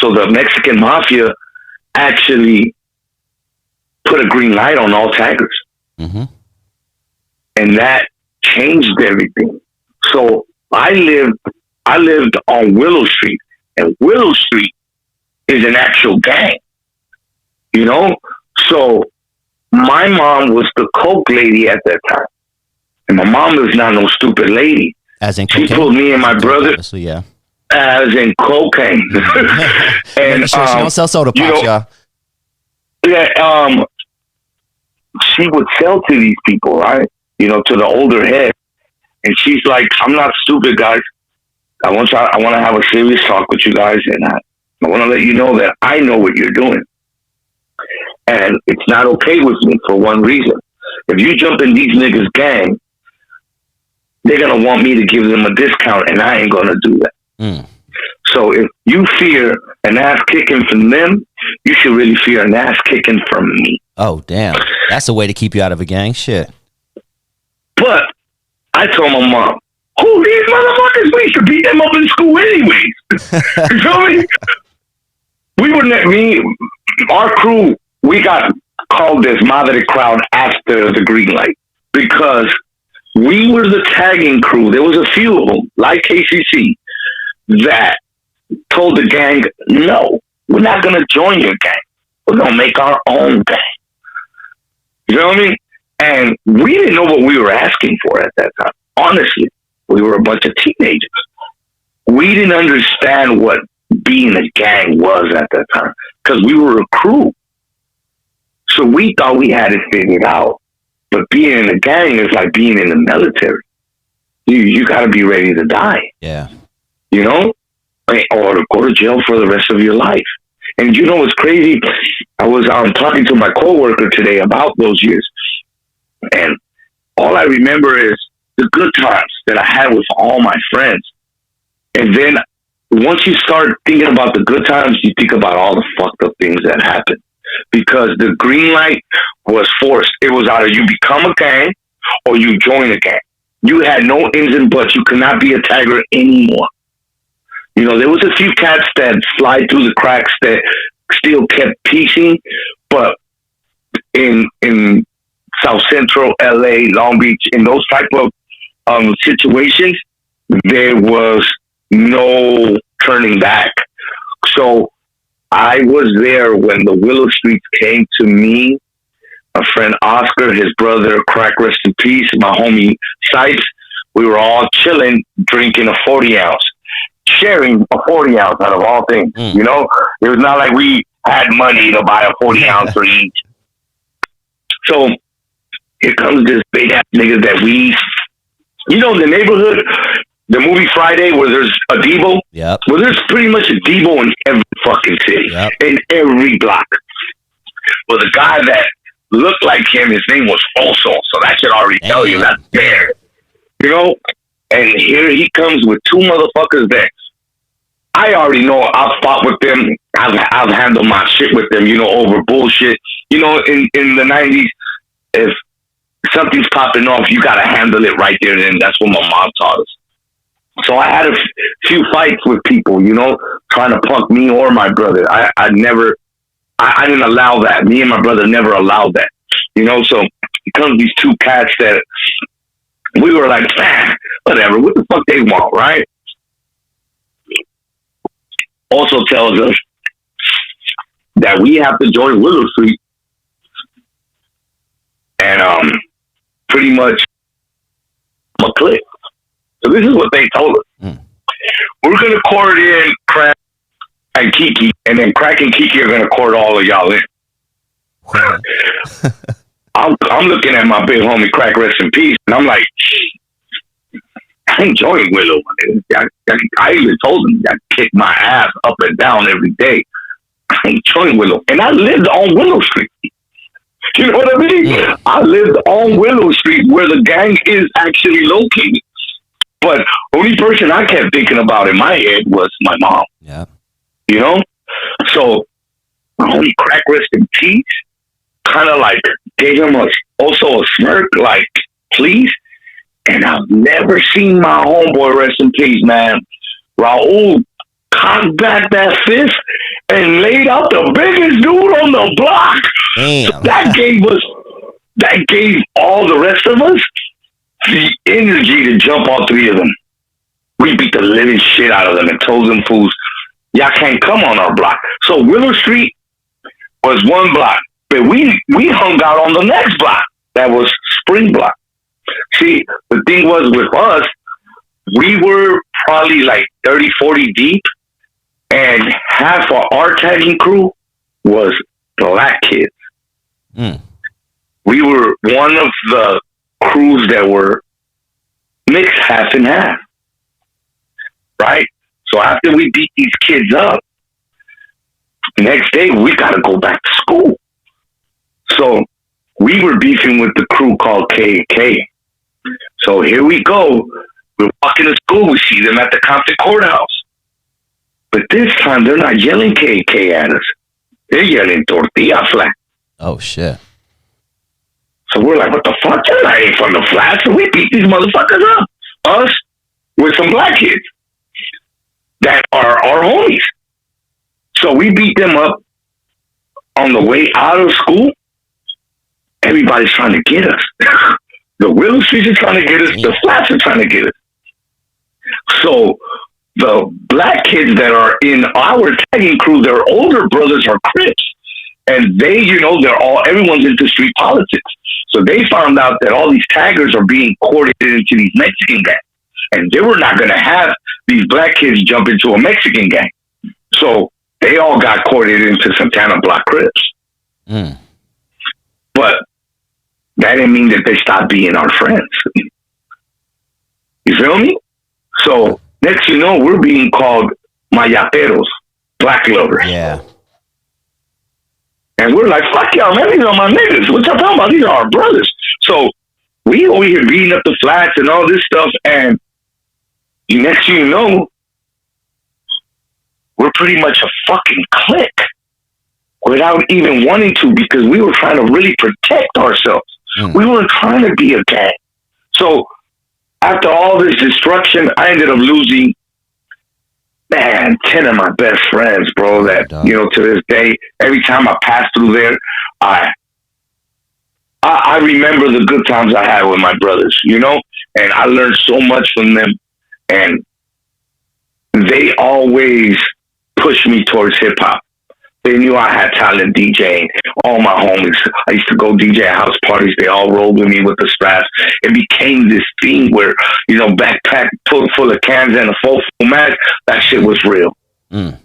So the Mexican mafia actually put a green light on all taggers. Mm-hmm. And that changed everything. So I lived on Willow Street, and Willow Street is an actual gang, you know? So my mom was the coke lady at that time. And my mom was not no stupid lady. As in cocaine? She pulled me and my brother, obviously, yeah. As in cocaine. And sure she don't sell soda pops, y'all. Yeah, she would sell to these people, right? You know, to the older head. And she's like, I'm not stupid, guys. I want to have a serious talk with you guys, and I want to let you know that I know what you're doing. And it's not okay with me for one reason. If you jump in these niggas' gang, they're going to want me to give them a discount, and I ain't going to do that. Mm. So if you fear an ass kicking from them, you should really fear an ass kicking from me. Oh, damn. That's a way to keep you out of a gang. Shit. But I told my mom, who these motherfuckers? We used to beat them up in school anyways. You feel me? Our crew, we got called this Madre crowd after the green light because we were the tagging crew. There was a few of them, like KCC, that told the gang, no, we're not going to join your gang. We're going to make our own gang. You know what I mean? And we didn't know what we were asking for at that time. Honestly, we were a bunch of teenagers. We didn't understand what being a gang was at that time because we were a crew. So we thought we had it figured out. But being in a gang is like being in the military. You got to be ready to die. Yeah. You know? Or to go to jail for the rest of your life. And you know what's crazy? I was talking to my coworker today about those years. And all I remember is the good times that I had with all my friends. And then once you start thinking about the good times, you think about all the fucked up things that happened. Because the green light was forced. It was either you become a gang or you join a gang. You had no ins and buts. You could not be a tagger anymore. You know, there was a few cats that slide through the cracks that still kept piecing, but in South Central LA, Long Beach, in those type of situations, there was no turning back. So I was there when the Willow Streets came to me. My friend Oscar, his brother, crack rest in peace, my homie Sipes, we were all chilling, drinking a 40 ounce, sharing a 40 ounce out of all things. You know, it was not like we had money to buy a 40 ounce for each. So here comes this big ass nigga that you know, the neighborhood, the movie Friday where there's a Debo. Yep. Well, there's pretty much a Debo in every fucking city, in every block. Well, the guy that looked like him, his name was Oso, so that should already tell you that's there. You know, and here he comes with two motherfuckers that I already know. I've fought with them. I've handled my shit with them. You know, over bullshit. You know, in the 90s, if something's popping off, you gotta handle it right there. And that's what my mom taught us. So I had a few fights with people, you know, trying to punk me or my brother. I didn't allow that. Me and my brother never allowed that, you know. So it comes these two cats that we were like, whatever, what the fuck they want, right? Also tells us that we have to join Willow Street and pretty much a clique. So this is what they told us. We're going to court in Crack and Kiki, and then Crack and Kiki are going to court all of y'all in. I'm looking at my big homie Crack, rest in peace, and I'm like, I ain't joining Willow. I even told him I kick my ass up and down every day. I ain't joining Willow. And I lived on Willow Street. You know what I mean? I lived on Willow Street where the gang is actually located. But only person I kept thinking about in my head was my mom. Yeah. You know? So my homie Crack, rest in peace, kind of like gave him also a smirk, like, please. And I've never seen my homeboy, rest in peace, man, Raul, cocked back that fist and laid out the biggest dude on the block. Damn. So that gave all the rest of us the energy to jump all three of them. We beat the living shit out of them and told them fools, y'all can't come on our block. So Willow Street was one block, but we hung out on the next block. That was Spring Block. See, the thing was with us, we were probably like 30, 40 deep, and half of our tagging crew was black kids. Mm. We were one of the crews that were mixed half and half. Right? So after we beat these kids up, next day we got to go back to school. So we were beefing with the crew called K&K. So here we go. We're walking to school. We see them at the Compton courthouse. But this time they're not yelling K&K at us. They're yelling tortilla flat. Oh, shit. So we're like, what the fuck? I ain't from the flat. So we beat these motherfuckers up. Us with some black kids that are our homies. So we beat them up on the way out of school. Everybody's trying to get us. The Willow Streets are trying to get us. The Flats are trying to get us. So the black kids that are in our tagging crew, their older brothers are Crips. And they, everyone's into street politics. So they found out that all these taggers are being courted into these Mexican gangs. And they were not going to have these black kids jump into a Mexican gang. So they all got courted into Santana Block Crips. Mm. But that didn't mean that they stopped being our friends. You feel me? So next you know, we're being called mayateros, black lovers. Yeah. And we're like, fuck y'all, man, these are my niggas. What y'all talking about? These are our brothers. So we over here beating up the Flats and all this stuff, and next you know, we're pretty much a fucking clique without even wanting to, because we were trying to really protect ourselves. Mm. We weren't trying to be a gang. So after all this destruction, I ended up losing, 10 of my best friends, bro, that, to this day, every time I pass through there, I remember the good times I had with my brothers, and I learned so much from them, and they always pushed me towards hip hop. They knew I had talent DJing. All my homies, I used to go DJ at house parties. They all rolled with me with the straps. It became this thing where, backpack full of cans and a full mag, that shit was real. Mm.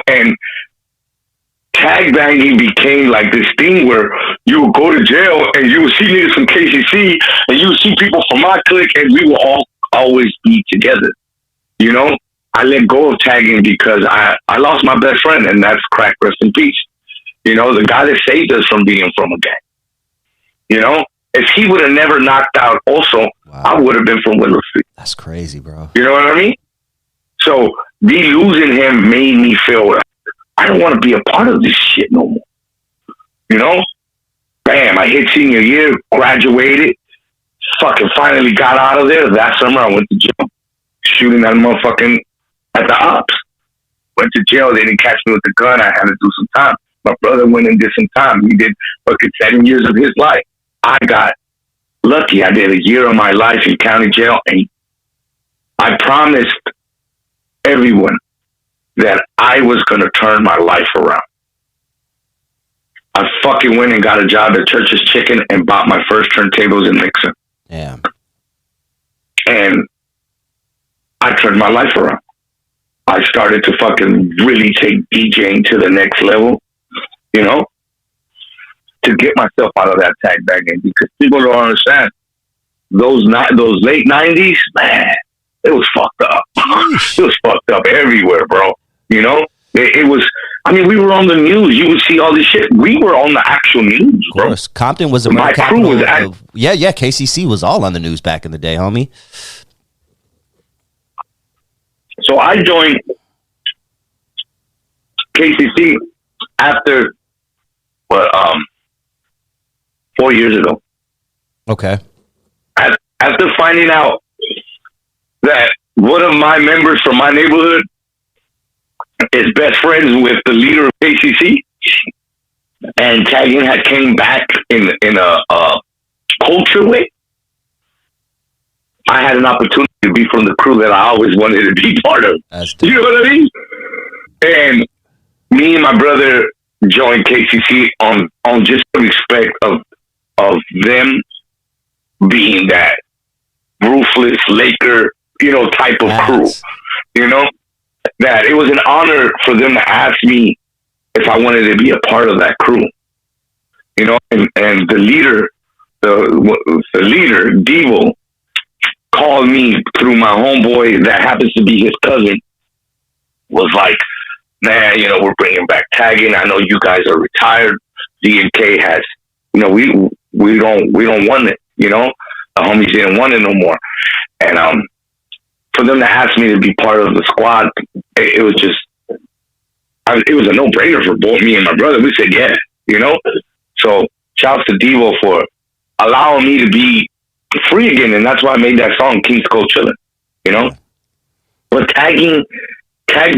And tag banging became like this thing where you would go to jail and you would see niggas from KCC and you would see people from my clique, and we would all always be together. I let go of tagging because I lost my best friend, and that's Crack, rest in peace. The guy that saved us from being from a gang. If he would have never knocked out also, wow, I would have been from Willow Street. That's crazy, bro. You know what I mean? So me losing him made me feel I don't want to be a part of this shit no more. Bam, I hit senior year, graduated, fucking finally got out of there. That summer I went to jail, shooting that motherfucking at the ops. Went to jail. They didn't catch me with the gun. I had to do some time. My brother went and did some time. He did fucking 7 years of his life. I got lucky. I did a year of my life in county jail, and I promised everyone that I was going to turn my life around. I fucking went and got a job at Church's Chicken and bought my first turntables and mixer. Yeah. And I turned my life around. I started to fucking really take DJing to the next level, to get myself out of that tag bagging, because people don't understand those late 90s, man, it was fucked up. It was fucked up everywhere, bro. It was, we were on the news. You would see all this shit. We were on the actual news, bro. Of course. Compton was my crew was KCC was all on the news back in the day, homie. So I joined KCC after 4 years ago. Okay. After finding out that one of my members from my neighborhood is best friends with the leader of KCC, and tagging had came back in a culture way. I had an opportunity to be from the crew that I always wanted to be part of. You know what I mean? And me and my brother joined KCC on just the respect of them being that ruthless Laker, type of crew. That it was an honor for them to ask me if I wanted to be a part of that crew. And the leader, Devo, called me through my homeboy that happens to be his cousin, was like, man, we're bringing back tagging. I know you guys are retired. D&K has, we don't want it, the homies didn't want it no more. And for them to ask me to be part of the squad, it was just, it was a no-brainer for both me and my brother. We said, yeah, So shouts to Devo for allowing me to be free again, and that's why I made that song, King's Cold Chillin', But tag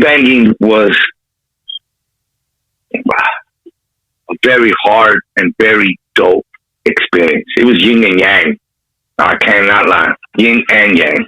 banging was a very hard and very dope experience. It was yin and yang. I cannot lie. Yin and yang.